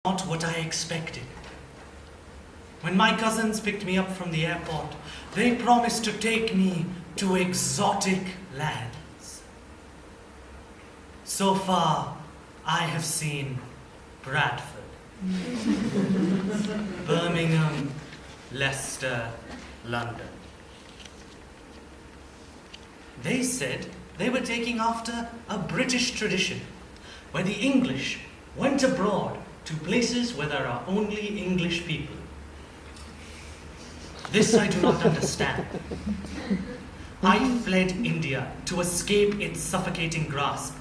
Not what I expected. When my cousins picked me up from the airport, they promised to take me to exotic lands. So far, I have seen Bradford, Birmingham, Leicester, London. They said they were taking after a British tradition, where the English went abroad to places where there are only English people. This I do not understand. I fled India to escape its suffocating grasp,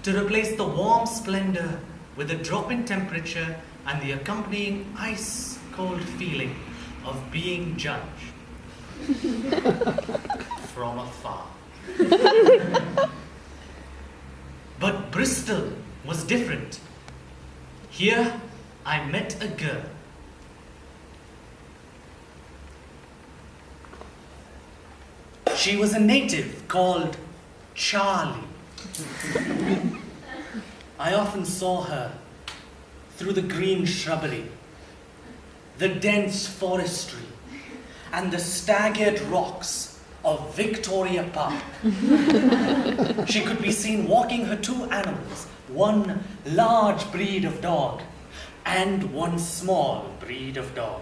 to replace the warm splendor with a drop in temperature and the accompanying ice-cold feeling of being judged from afar. But Bristol was different. Here, I met a girl. She was a native called Charlie. I often saw her through the green shrubbery, the dense forestry, and the staggered rocks of Victoria Park. She could be seen walking her two animals, one large breed of dog and one small breed of dog.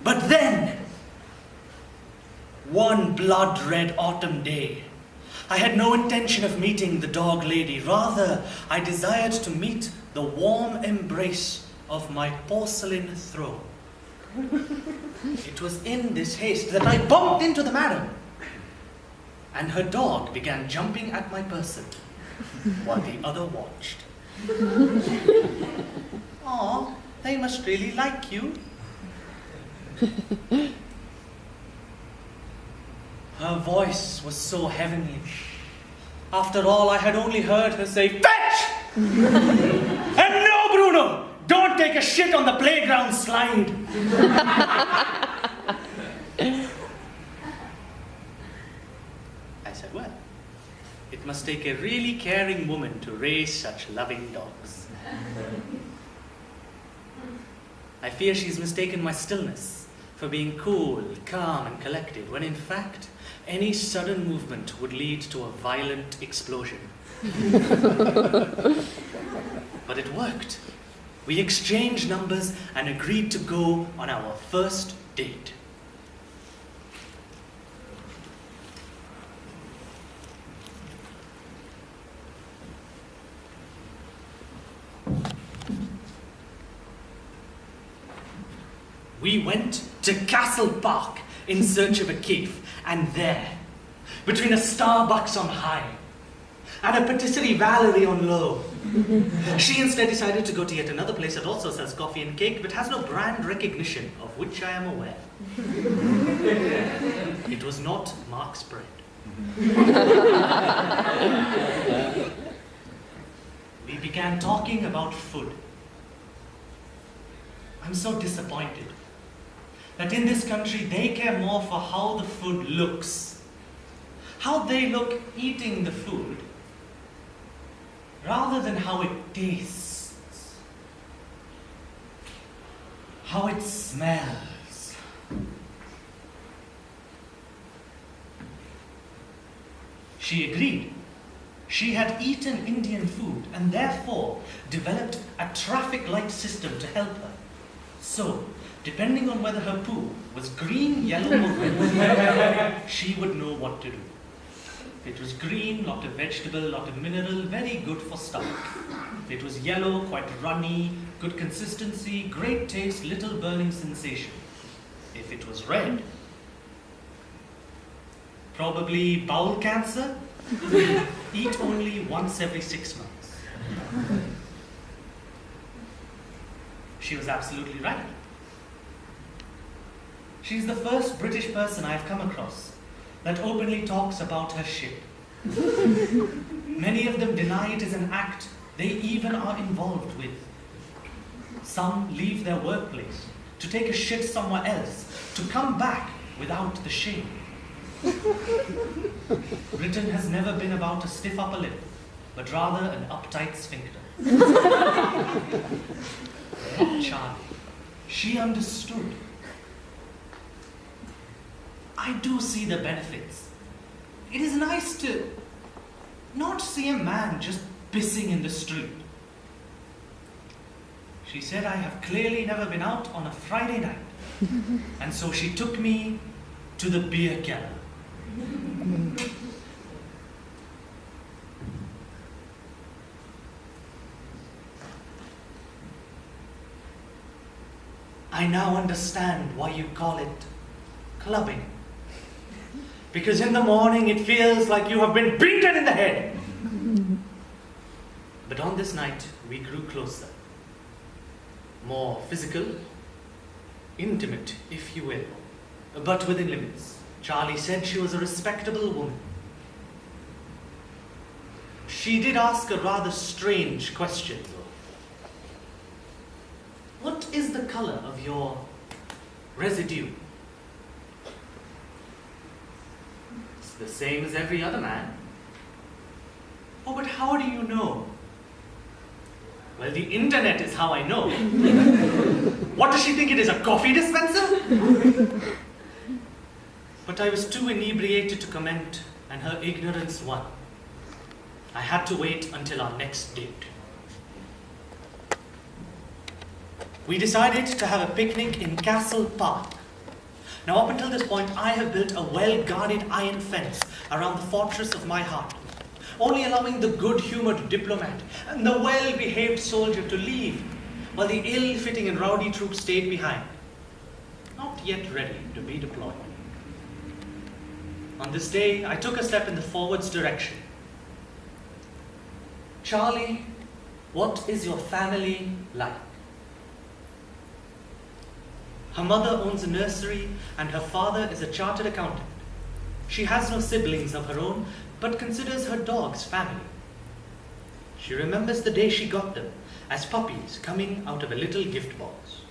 But then, one blood-red autumn day, I had no intention of meeting the dog lady. Rather, I desired to meet the warm embrace of my porcelain throne. It was in this haste that I bumped into the madam, and her dog began jumping at my person, while the other watched. "Aw, they must really like you." Her voice was so heavenly. After all, I had only heard her say, "Fetch!" And no, Bruno, don't take a shit on the playground slide. I said, well, it must take a really caring woman to raise such loving dogs. I fear she's mistaken my stillness for being cool, calm, and collected, when in fact, any sudden movement would lead to a violent explosion. But it worked. We exchanged numbers and agreed to go on our first date. We went to Castle Park in search of a cave, and there, between a Starbucks on high and a patisserie Valerie on low, she instead decided to go to yet another place that also sells coffee and cake but has no brand recognition of which I am aware. It was not Mark's Bread. We began talking about food. I'm so disappointed that in this country they care more for how the food looks, how they look eating the food, rather than how it tastes, how it smells. She agreed. She had eaten Indian food and therefore developed a traffic light system to help her. So, depending on whether her poo was green, yellow, or red, she would know what to do. If it was green, lot of vegetable, lot of mineral, very good for stomach. If it was yellow, quite runny, good consistency, great taste, little burning sensation. If it was red, probably bowel cancer. Eat only once every 6 months. She was absolutely right. She's the first British person I've come across that openly talks about her shit. Many of them deny it is an act they even are involved with. Some leave their workplace to take a shit somewhere else, to come back without the shame. Britain has never been about a stiff upper lip, but rather an uptight sphincter. Charlie, she understood. I do see the benefits. It is nice to not see a man just pissing in the street. She said I have clearly never been out on a Friday night. And so she took me to the beer cellar. I now understand why you call it clubbing. Because in the morning it feels like you have been beaten in the head. But on this night we grew closer. More physical, intimate, if you will, but within limits. Charlie said she was a respectable woman. She did ask a rather strange question, though. What is the color of your residue? It's the same as every other man. Oh, but how do you know? Well, the internet is how I know. What does she think it is, a coffee dispenser? But I was too inebriated to comment, and her ignorance won. I had to wait until our next date. We decided to have a picnic in Castle Park. Now, up until this point, I have built a well-guarded iron fence around the fortress of my heart, only allowing the good-humored diplomat and the well-behaved soldier to leave, while the ill-fitting and rowdy troops stayed behind, not yet ready to be deployed. On this day, I took a step in the forwards direction. Charlie, what is your family like? Her mother owns a nursery and her father is a chartered accountant. She has no siblings of her own, but considers her dogs family. She remembers the day she got them as puppies coming out of a little gift box.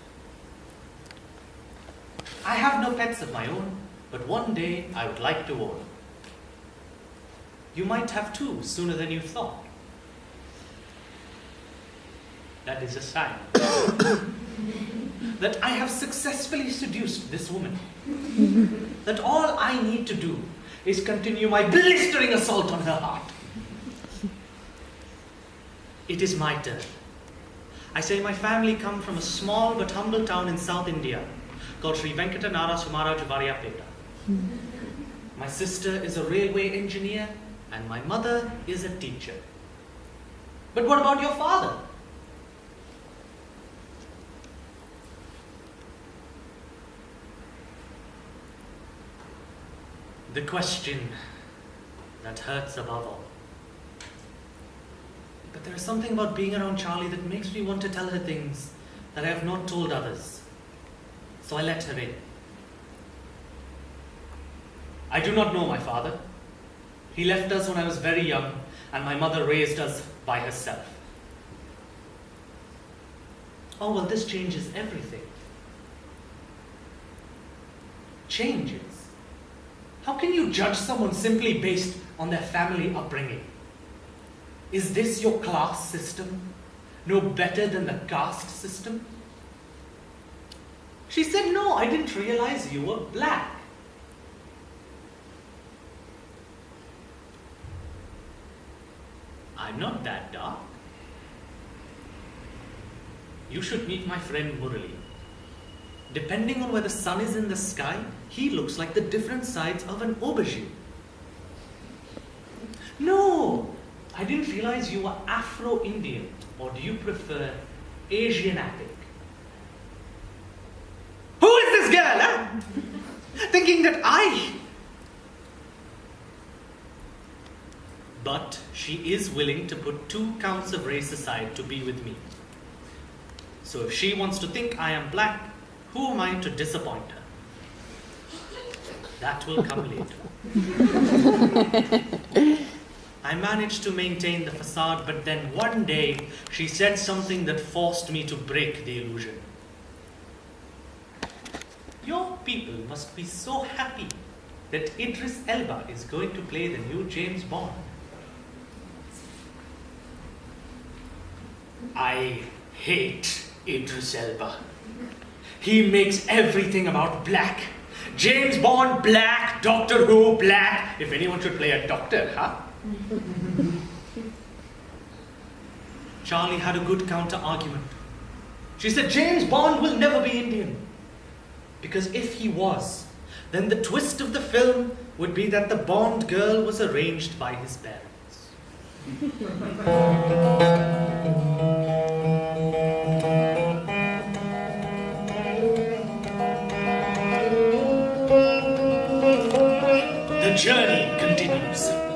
I have no pets of my own, but one day I would like to own. You might have two sooner than you thought. That is a sign that I have successfully seduced this woman. That all I need to do is continue my blistering assault on her heart. It is my turn. I say my family come from a small but humble town in South India called Sri Venkatanara Sumaraju Variapeta. My sister is a railway engineer and my mother is a teacher. But what about your father? The question that hurts above all. But there is something about being around Charlie that makes me want to tell her things that I have not told others. So I let her in. I do not know my father. He left us when I was very young, and my mother raised us by herself. Oh, well, this changes everything. Changes? How can you judge someone simply based on their family upbringing? Is this your class system? No better than the caste system? She said, no, I didn't realize you were black. I'm not that dark. You should meet my friend Murali. Depending on where the sun is in the sky, he looks like the different sides of an aubergine. No, I didn't realize you were Afro-Indian, or do you prefer Asianatic? Who is this girl, huh? Thinking that I... But she is willing to put 2 counts of race aside to be with me. So if she wants to think I am black, who am I to disappoint her? That will come later. I managed to maintain the facade, but then one day she said something that forced me to break the illusion. Your people must be so happy that Idris Elba is going to play the new James Bond. I hate Idris Elba. He makes everything about black. James Bond, black. Doctor Who, black. If anyone should play a doctor, huh? Charlie had a good counter-argument. She said, James Bond will never be Indian. Because if he was, then the twist of the film would be that the Bond girl was arranged by his parents. The journey continues.